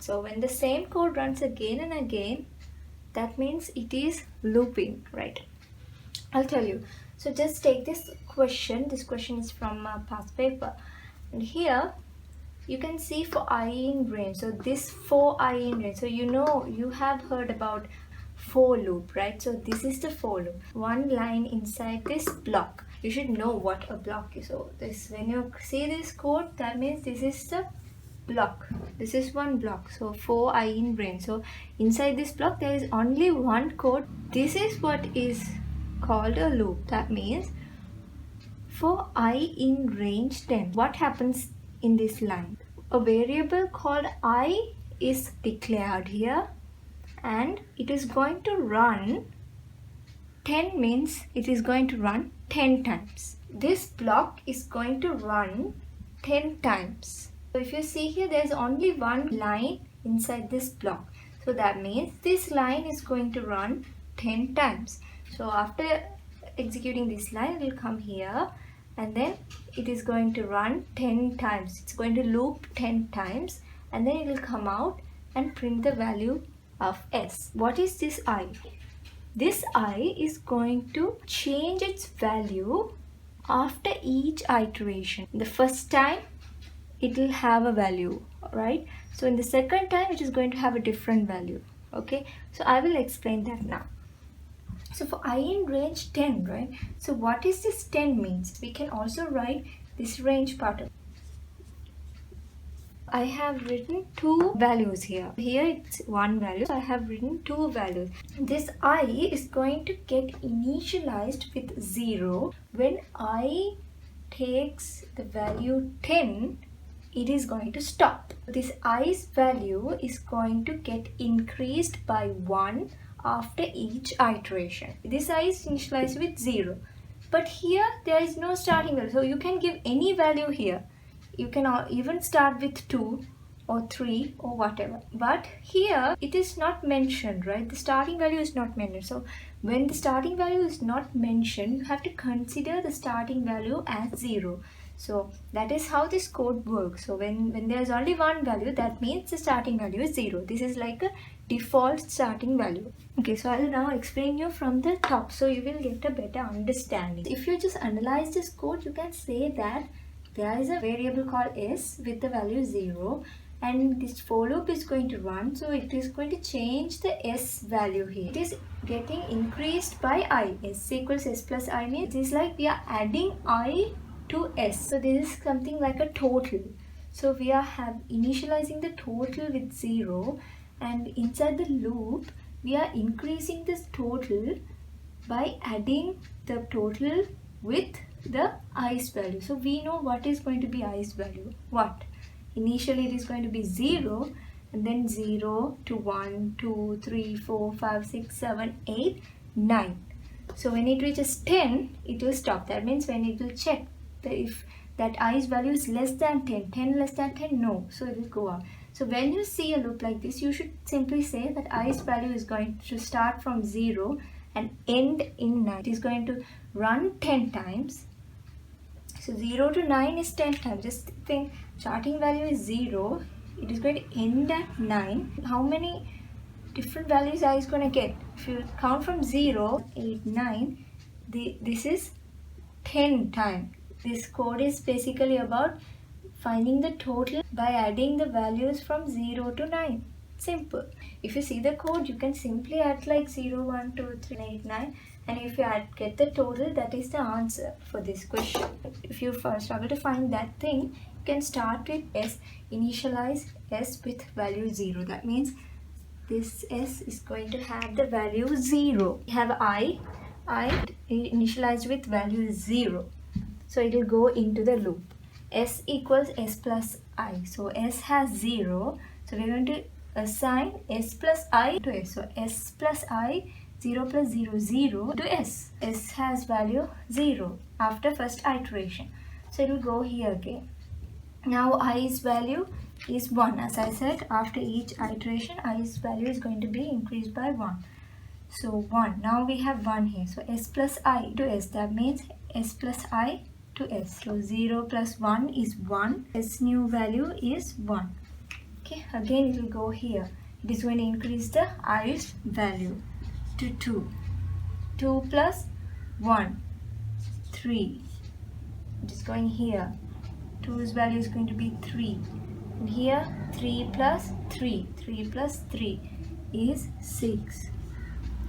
So when the same code runs again and again, that means it is looping, right? I'll tell you. So just take this question. This question is from a past paper, and here you can see for I in range. So this for I in range. So you have heard about for loop, right? So this is the for loop. One line inside this block. You should know what a block is. So this, when you see this code, that means this is the block. This is one block. So for I in range. So inside this block there is only one code. This is what is called a loop. That means for I in range 10, what happens in this line? A variable called I is declared here, and it is going to run 10, means it is going to run 10 times. This block is going to run 10 times. So if you see here, there is only one line inside this block. So that means this line is going to run 10 times. So after executing this line, it will come here, and then it is going to run 10 times. It's going to loop 10 times, and then it will come out and print the value of s. What is this I? This I is going to change its value after each iteration. The first time it will have a value, right? So in the second time it is going to have a different value. Okay, so I will explain that now. So for I in range 10, right? So what is this 10 means? We can also write this range part of. I have written two values here. Here it's one value. So I have written two values. This I is going to get initialized with 0. When I takes the value 10, it is going to stop. This I's value is going to get increased by 1 after each iteration. This I is initialized with 0. But here there is no starting value. So you can give any value here. You can even start with 2 or 3 or whatever. But here it is not mentioned, right? The starting value is not mentioned. So when the starting value is not mentioned, you have to consider the starting value as 0. So that is how this code works. So when there is only one value, that means the starting value is 0. This is like a default starting value. Okay, so I will now explain you from the top, so you will get a better understanding. If you just analyze this code, you can say that there is a variable called s with the value 0, and this for loop is going to run. So it is going to change the s value here. It is getting increased by I. S equals s plus I means it is like we are adding I to s. So this is something like a total. So we are initializing the total with 0, and inside the loop we are increasing this total by adding the total with the i's value. So we know what is going to be i's value. What? Initially it is going to be 0, and then 0 to 1, 2, 3, 4, 5, 6, 7, 8, 9. So when it reaches 10, it will stop. That means when it will check if that i's value is less than 10, 10 less than 10, no, so it will go up. So when you see a loop like this, you should simply say that i's value is going to start from 0 and end in 9. It is going to run 10 times. So 0 to 9 is 10 times. Just think, starting value is 0. It is going to end at 9. How many different values I is going to get? If you count from 0, 8, 9, this is 10 times. This code is basically about finding the total by adding the values from 0 to 9. Simple. If you see the code, you can simply add like 0, 1, 2, 3, 8, 9, and if you get the total, that is the answer for this question. If you struggle to find that thing, you can start with s, initialize s with value 0. That means this s is going to have the value 0. We have I initialized with value 0. So it will go into the loop. S equals s plus I. So s has 0. So we are going to assign s plus I to s. So s plus I, 0 plus 0, 0 to s. S has value 0 after first iteration. So it will go here again. Now i's value is 1. As I said, after each iteration, i's value is going to be increased by 1. So 1. Now we have 1 here. So s plus I to s. That means s plus I to s. So 0 plus 1 is 1. S new value is 1. Okay, again it will go here. It is going to increase the i's value to 2. 2 plus 1, 3. It is going here. 2's value is going to be 3. And here 3 plus 3. 3 plus 3 is 6.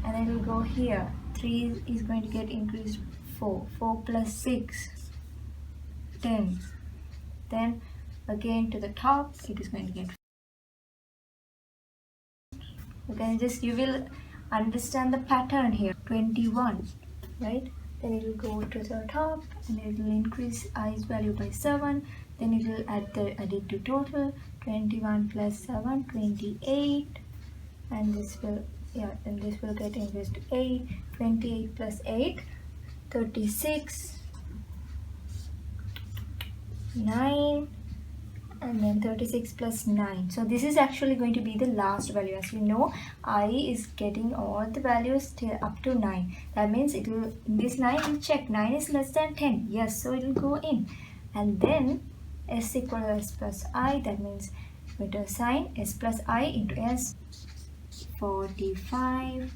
And it will go here. 3 is going to get increased 4. 4 plus 6, 10. Then again to the top, it is going to get. Okay, just you will understand the pattern here. 21, right? Then it will go to the top and it will increase i's value by 7. Then it will add it to total. 21 plus 7, 28. And this will, yeah, and this will get increased to 8. 28 plus 8, 36. 9. And then 36 plus 9. So this is actually going to be the last value. As you know, I is getting all the values till up to 9. That means it will, in this line, it will check 9 is less than 10. Yes, so it will go in. And then s equal to s plus I. That means we have to assign s plus I into s. 45.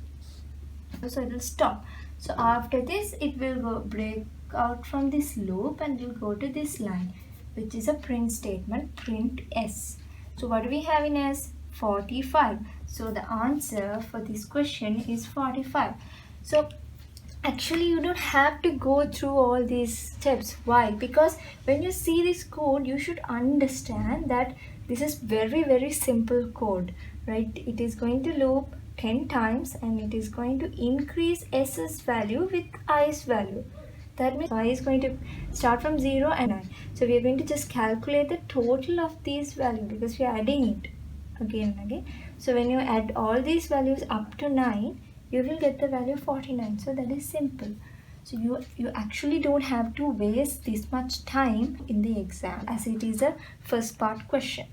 So it will stop. So after this, it will go break out from this loop and will go to this line, which is a print statement, print s. So what do we have in s? 45. So the answer for this question is 45. So actually you don't have to go through all these steps. Why? Because when you see this code, you should understand that this is very simple code, right? It is going to loop 10 times and it is going to increase s's value with i's value. That means y is going to start from 0 and 9. So we are going to just calculate the total of these values because we are adding it again and again. So when you add all these values up to 9, you will get the value 49. So that is simple. So you actually don't have to waste this much time in the exam as it is a first part question.